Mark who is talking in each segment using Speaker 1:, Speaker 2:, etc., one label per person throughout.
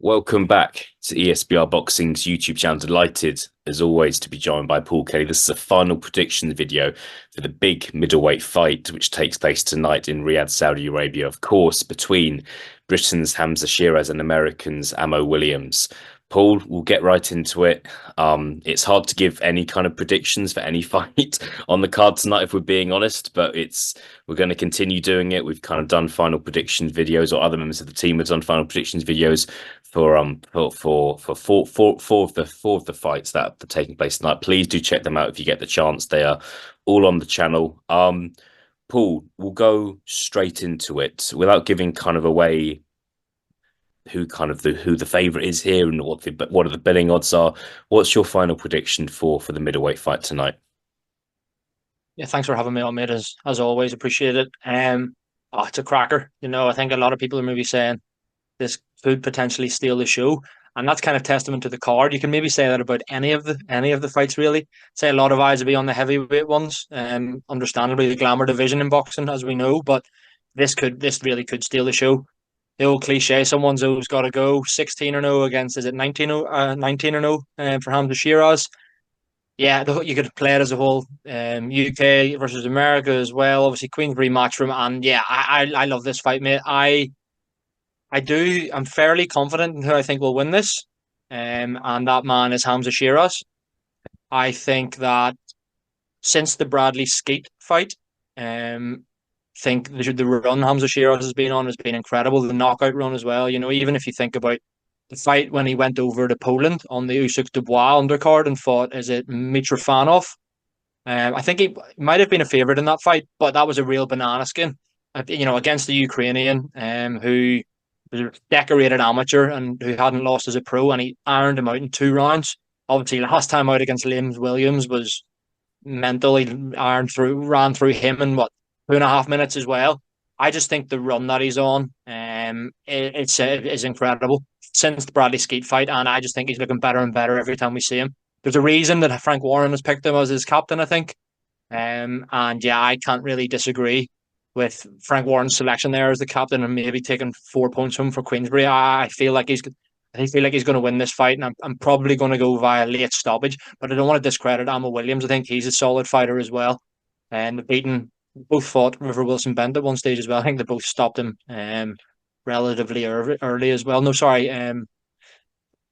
Speaker 1: Welcome back to ESBR Boxing's YouTube channel. Delighted, as always, to be joined by Paul Kelly. This is a final prediction video for the big middleweight fight, which takes place tonight in Riyadh, Saudi Arabia, of course, between Britain's Hamzah Sheeraz and Americans' Amo Williams. Paul, we'll get right into it. It's hard to give any kind of predictions for any fight on the card tonight, if we're being honest, but we're going to continue doing it. We've kind of done final predictions videos, or other members of the team have done final predictions videos for four of the fights that are taking place tonight. Please do check them out if you get the chance. They are all on the channel. Paul, we'll go straight into it without giving kind of away who the favorite is here and what are the betting odds are. What's your final prediction for the middleweight fight tonight?
Speaker 2: Yeah, thanks for having me on, mate. As always, appreciate it. It's a cracker. I think a lot of people are maybe saying this could potentially steal the show, and that's kind of testament to the card. You can maybe say that about any of the fights, really. Say a lot of eyes will be on the heavyweight ones. Understandably, the glamour division in boxing, as we know, but this really could steal the show. The old cliche, someone's who's got to go 16-0 against, is it 19-0 for Hamzah Sheeraz. Yeah, you could play it as a whole. UK versus America as well. Obviously, Queensbury match room, and yeah, I love this fight, mate. I do. I'm fairly confident in who I think will win this, and that man is Hamzah Sheeraz. I think that since the Bradley Skeet fight, think the run Hamzah Sheeraz has been on has been incredible. The knockout run as well. Even if you think about the fight when he went over to Poland on the Usyk Dubois undercard and fought, is it Mitrofanov? I think he might have been a favorite in that fight, but that was a real banana skin. Against the Ukrainian, who was a decorated amateur and who hadn't lost as a pro, and he ironed him out in 2 rounds. Obviously, last time out against Liam Williams was mental. He ran through him in what 2.5 minutes as well. I just think the run that he's on, it's incredible since the Bradley Skeet fight, and I just think he's looking better and better every time we see him. There's a reason that Frank Warren has picked him as his captain, I think. And yeah, I can't really disagree with Frank Warren's selection there as the captain and maybe taking 4 points home for Queensbury. I feel like he's going to win this fight, and I'm probably going to go via late stoppage. But I don't want to discredit Amo Williams. I think he's a solid fighter as well, and both fought River Wilson Bent at one stage as well. I think they both stopped him relatively early as well. No, sorry,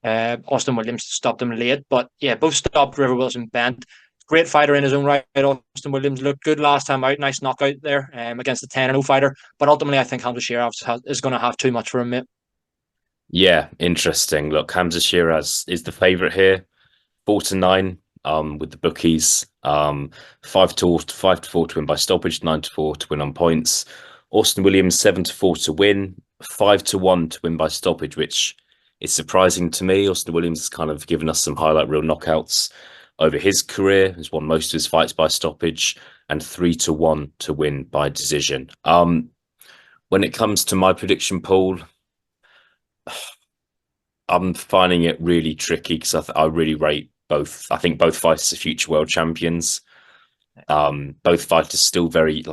Speaker 2: Austin Williams stopped him late, but yeah, both stopped River Wilson Bent. Great fighter in his own right. Austin Williams looked good last time out. Nice knockout there against the 10-0 fighter. But ultimately, I think Hamzah Sheeraz is going to have too much for him, mate.
Speaker 1: Yeah, interesting. Look, Hamzah Sheeraz is the favorite here, 4-9. With the bookies, 5-4 to win by stoppage, 9-4 to win on points. Austin Williams 7-4 to win, 5-1 to win by stoppage, which is surprising to me. Austin Williams has kind of given us some highlight reel knockouts over his career. Has won most of his fights by stoppage, and 3-1 to win by decision. When it comes to my prediction, Paul, I'm finding it really tricky because I really rate both. I think both fighters are future world champions. Both fighters still very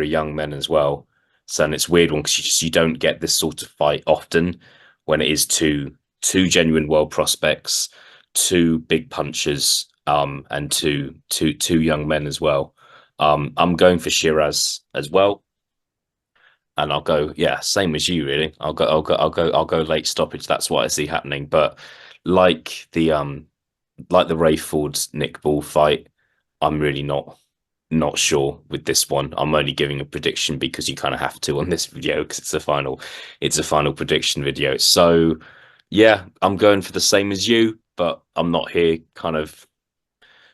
Speaker 1: young men as well. So and it's a weird one because you don't get this sort of fight often when it is two genuine world prospects, two big punchers, and two young men as well. I'm going for Sheeraz as well, and I'll go same as you really. I'll go late stoppage. That's what I see happening. But like the Ray Ford Nick Ball fight, I'm really not sure with this one. I'm only giving a prediction because you kind of have to on this video because it's a final prediction video. So yeah, I'm going for the same as you, but I'm not here kind of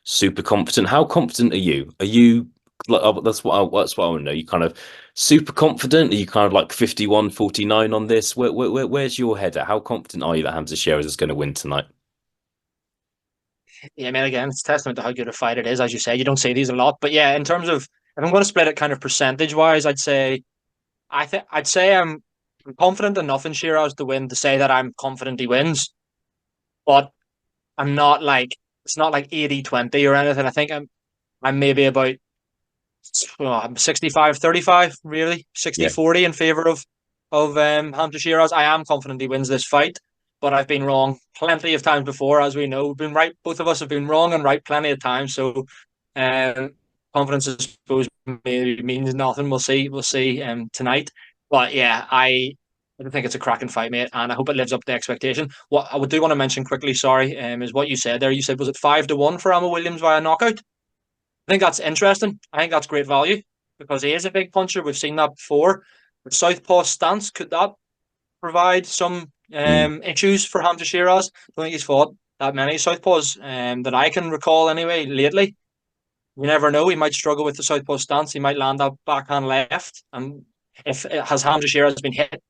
Speaker 1: super confident. How confident are you? Are you that's what I want to know. You kind of super confident? Are you kind of like 51-49 on this? Where's your head at? How confident are you that Hamzah Sheeraz is going to win tonight?
Speaker 2: Yeah, I mean, again, it's testament to how good a fight it is. As you say, you don't see these a lot, but yeah, in terms of if I'm going to split it kind of percentage wise, I'd say I'm confident enough in Sheeraz to win to say that I'm confident he wins, but I'm not like it's not like 80-20 or anything. I think I'm maybe about I'm 65-35, really, 60
Speaker 1: Yeah.
Speaker 2: 40 in favor of Hamzah Sheeraz. I am confident he wins this fight. but I've been wrong plenty of times before, as we know. We've been right. Both of us have been wrong and right plenty of times. So, um, confidence, I suppose, maybe means nothing. We'll see. We'll see tonight. But yeah, I think it's a cracking fight, mate, and I hope it lives up to expectation. What I would do want to mention quickly, sorry, is what you said there. You said, was it 5-1 for Emma Williams via knockout? I think that's interesting. I think that's great value because he is a big puncher. We've seen that before. With southpaw stance, could that provide some
Speaker 1: Mm.
Speaker 2: issues for Hamzah Sheeraz? I don't think he's fought that many southpaws that I can recall anyway lately. You never know. He might struggle with the southpaw stance. He might land that backhand left. And if has Hamzah Sheeraz been hit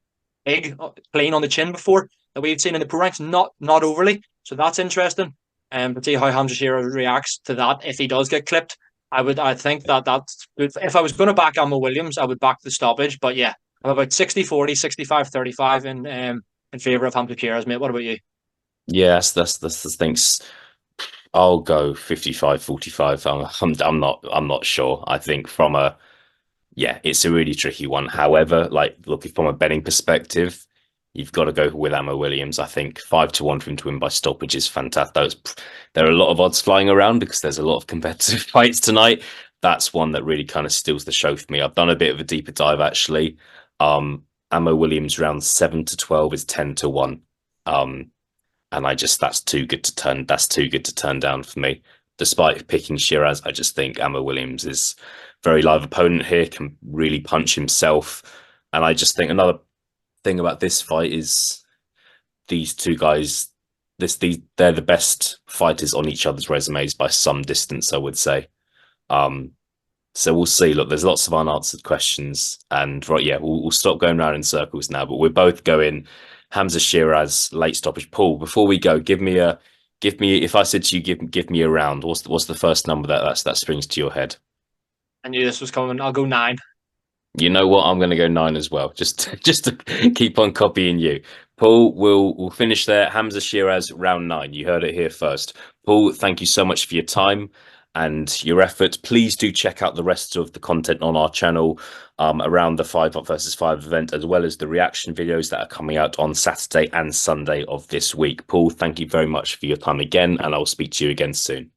Speaker 2: big, clean on the chin before that we've seen in the pro ranks? Not overly. So that's interesting. But see how Hamzah Sheeraz reacts to that if he does get clipped. I think that's good. If I was going to back Emma Williams, I would back the stoppage. But yeah, I'm about 60-40, 65-35 in favour of Hamzah Sheeraz, mate. What about you?
Speaker 1: Yes, that's the things. I'll go 55-45. I'm not sure. I think from a yeah, it's a really tricky one. However, like looking from a betting perspective, you've got to go with Ammo Williams. I think 5-1 for him to win by stoppage is fantastic. There are a lot of odds flying around because there's a lot of competitive fights tonight. That's one that really kind of steals the show for me. I've done a bit of a deeper dive actually. Ammo Williams round 7-12 is 10-1. Um, and that's too good to turn down for me. Despite picking Sheeraz, I just think Ammo Williams is very live opponent here, can really punch himself. And I just think another thing about this fight is these two guys, they're the best fighters on each other's resumes by some distance, I would say. Um, so we'll see. Look, there's lots of unanswered questions, and right, yeah, we'll stop going around in circles now. But we're both going Hamza Shiraz late stoppage. Paul, before we go, give me. If I said to you, give me a round. What's the first number that springs to your head?
Speaker 2: I knew this was coming. I'll go 9.
Speaker 1: You know what? I'm going to go 9 as well. Just to keep on copying you. Paul, we'll finish there. Hamza Shiraz round 9. You heard it here first. Paul, thank you so much for your time and your effort. Please do check out the rest of the content on our channel around the 5 versus 5 event, as well as the reaction videos that are coming out on Saturday and Sunday of this week. Paul, thank you very much for your time again, and I'll speak to you again soon.